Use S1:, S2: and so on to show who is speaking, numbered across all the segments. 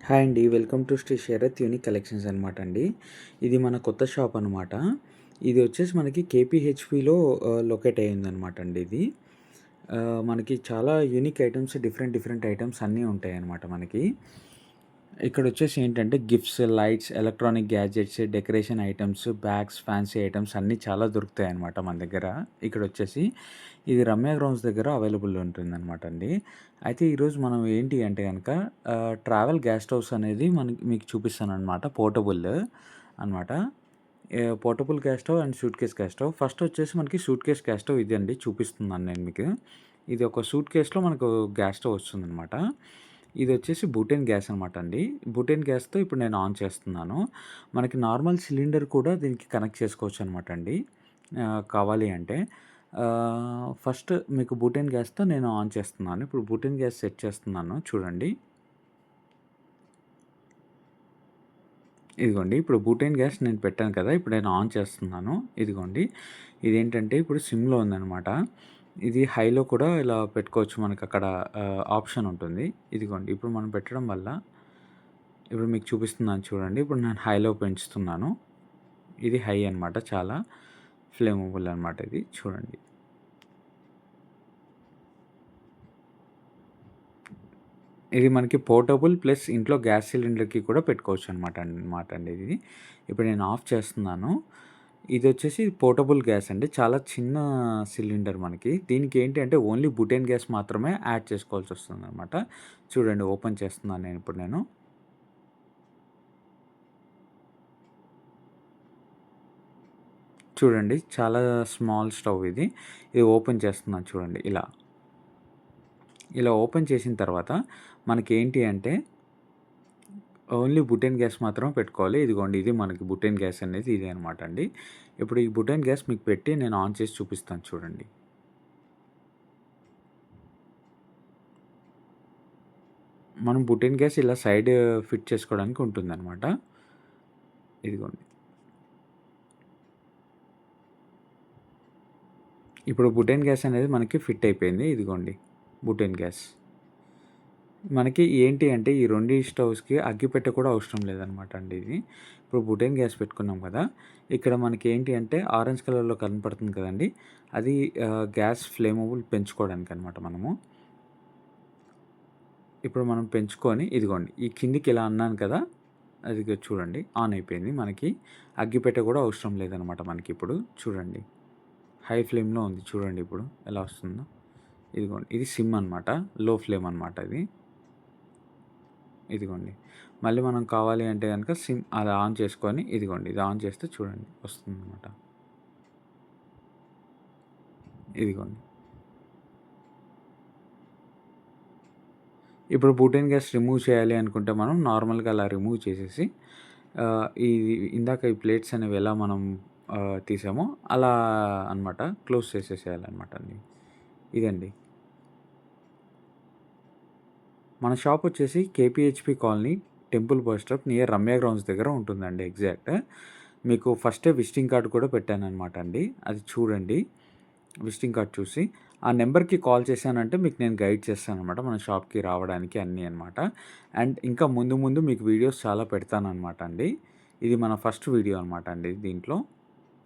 S1: Hi అండి. Welcome to Sri Sarath unique collections అనమాట అండి. ఇది మన కొత్త షాప్ అనమాట. ఇది వచ్చేసి మనకి కేపీహెచ్‌పిలో లొకేట్ అయ్యిందనమాట అండి ఇది. మనకి చాలా యూనిక్ ఐటెమ్స్ డిఫరెంట్ ఐటెమ్స్ అన్నీ ఉంటాయన్నమాట మనకి. ఇక్కడొచ్చేసి ఏంటంటే gifts, lights, electronic gadgets, decoration items, bags, fancy items అన్నీ చాలా దొరుకుతాయన్నమాట మన దగ్గర. ఇక్కడొచ్చేసి ఇది రమ్య గ్రౌండ్స్ దగ్గర అవైలబుల్ ఉంటుందన్నమాట అండి. అయితే ఈరోజు మనం ఏంటి అంటే గనక ట్రావెల్ గ్యాస్ స్టవ్స్ అనేది మీకు చూపిస్తాననమాట. పోర్టబుల్ అనమాట. Portable gas stove and suitcase gas stove. First వచ్చేసి మనకి సూట్‌కేస్ గ్యాస్ స్టవ్ ఇదండి చూపిస్తున్నాను నేను మీకు. ఇది ఒక సూట్‌కేస్‌లో మనకు గ్యాస్ స్టవ్ వస్తుందనమాట. ఇదొచ్చేసి బూటేన్ గ్యాస్ అనమాట అండి. బూటేన్ గ్యాస్‌తో ఇప్పుడు నేను ఆన్ చేస్తున్నాను. మనకి నార్మల్ సిలిండర్ కూడా దీనికి కనెక్ట్ చేసుకోవచ్చనమాట అండి. కావాలి అంటే. ఫస్ట్ మీకు బూటేన్ గ్యాస్‌తో నేను ఆన్ చేస్తున్నాను. ఇప్పుడు బూటేన్ గ్యాస్ సెట్ చేస్తున్నాను చూడండి. ఇదిగోండి ఇప్పుడు బూటేన్ గ్యాస్ నేను పెట్టాను కదా! ఇప్పుడు నేను ఆన్ చేస్తున్నాను. ఇదిగోండి. ఇదేంటంటే ఇప్పుడు సిమ్‌లో ఉందనమాట. ఇది హైలో కూడా ఇలా పెట్టుకోవచ్చు. మనకక్కడ ఆప్షన్ ఉంటుంది. ఇదిగోండి ఇప్పుడు మనం పెట్టడం వల్ల ఇప్పుడు మీకు చూపిస్తున్నాను చూడండి. ఇప్పుడు నేను హైలో పెంచుతున్నాను. ఇది హై అనమాట. చాలా ఫ్లేమబుల్ అనమాట ఇది చూడండి. ఇది మనకి పోర్టబుల్ ప్లస్ ఇంట్లో గ్యాస్ సిలిండర్‌కి కూడా పెట్టుకోవచ్చు అనమాట అండి ఇది. ఇప్పుడు నేను ఆఫ్ చేస్తున్నాను. ఇదొచ్చేసి పోర్టబుల్ గ్యాస్ అండి. చాలా చిన్న సిలిండర్ మనకి. దీనికి ఏంటి అంటే ఓన్లీ బుటేన్ గ్యాస్ మాత్రమే యాడ్ చేసుకోవాల్సొస్తుందనమాట. చూడండి ఓపెన్ చేస్తున్నాను ఇప్పుడు నేను. చూడండి చాలా స్మాల్ స్టవ్ ఇది. ఇది ఓపెన్ చేస్తున్నాను చూడండి ఇలా. ఇలా ఓపెన్ చేసిన తర్వాత మనకేంటి అంటే ఓన్లీ బుటేన్ గ్యాస్ మాత్రమే పెట్టుకోవాలి. ఇదిగోండి ఇది మనకి బుటేన్ గ్యాస్ అనేది ఇదే అనమాట అండి. ఇప్పుడు ఈ బుటేన్ గ్యాస్ మీకు పెట్టి నేను ఆన్ చేసి చూపిస్తాను చూడండి. మనం బుటేన్ గ్యాస్ ఇలా సైడ్ ఫిట్ చేసుకోవడానికి ఉంటుందన్నమాట. ఇదిగోండి. ఇప్పుడు బుటేన్ గ్యాస్ అనేది మనకి ఫిట్ అయిపోయింది. ఇదిగోండి బుటేన్ గ్యాస్. మనకి ఏంటి అంటే ఈ 2 స్టవ్స్‌కి అగ్గిపెట్టె కూడా అవసరం లేదనమాట అండి ఇది. ఇప్పుడు బుటేన్ గ్యాస్ పెట్టుకున్నాం కదా! ఇక్కడ మనకి ఏంటి అంటే ఆరెంజ్ కలర్‌లో కనపడుతుంది కదండీ! అది గ్యాస్ ఫ్లేమబుల్ పెంచుకోవడానికనమాట మనము. ఇప్పుడు మనం పెంచుకొని ఇదిగోండి ఈ కిందికి ఇలా అన్నాను కదా! అదిగో చూడండి ఆన్ అయిపోయింది. మనకి అగ్గిపెట్టె కూడా అవసరం లేదనమాట మనకిప్పుడు. చూడండి. హై ఫ్లేమ్‌లో ఉంది చూడండి ఇప్పుడు ఎలా వస్తుందో. ఇదిగోండి ఇది సిమ్ అనమాట. లో ఫ్లేమ్ అనమాట ఇది. ఇదిగోండి. మళ్ళీ మనం కావాలి అంటే గనక సిమ్ అది ఆన్ చేసుకొని ఇదిగోండి ఇది ఆన్ చేస్తే చూడండి వస్తుందనమాట. ఇదిగోండి. ఇప్పుడు బూటేన్ గ్యాస్ రిమూవ్ చేయాలి అనుకుంటే మనం నార్మల్‌గా అలా రిమూవ్ చేసేసి ఇది ఇందాక ఈ ప్లేట్స్ అనేవి ఎలా మనం తీసామో అలా అనమాట క్లోజ్ చేసేసేయాలనమాట అండి. ఇదండి. మన షాప్ వచ్చేసి KPHB colony, temple bus stop near Ramya grounds దగ్గర ఉంటుందండి ఎగ్జాక్ట్. మీకు ఫస్టే విజిటింగ్ కార్డ్ కూడా పెట్టాననమాట అండి. అది చూడండి. విజిటింగ్ కార్డ్ చూసి ఆ నెంబర్‌కి కాల్ చేశానంటే మీకు నేను గైడ్ చేస్తాననమాట. మన షాప్‌కి రావడానికి అన్నీ అనమాట. అండ్ ఇంకా ముందు మీకు వీడియోస్ చాలా పెడతాననమాట అండి. ఇది మన ఫస్ట్ వీడియో అనమాట అండి దీంట్లో.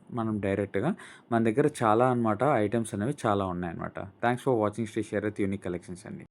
S1: మనం డైరెక్ట్‌గా మన దగ్గర చాలా అనమాట ఐటెమ్స్ అనేవి చాలా ఉన్నాయన్నమాట. Thanks for watching Sri Sarath unique collections అండి.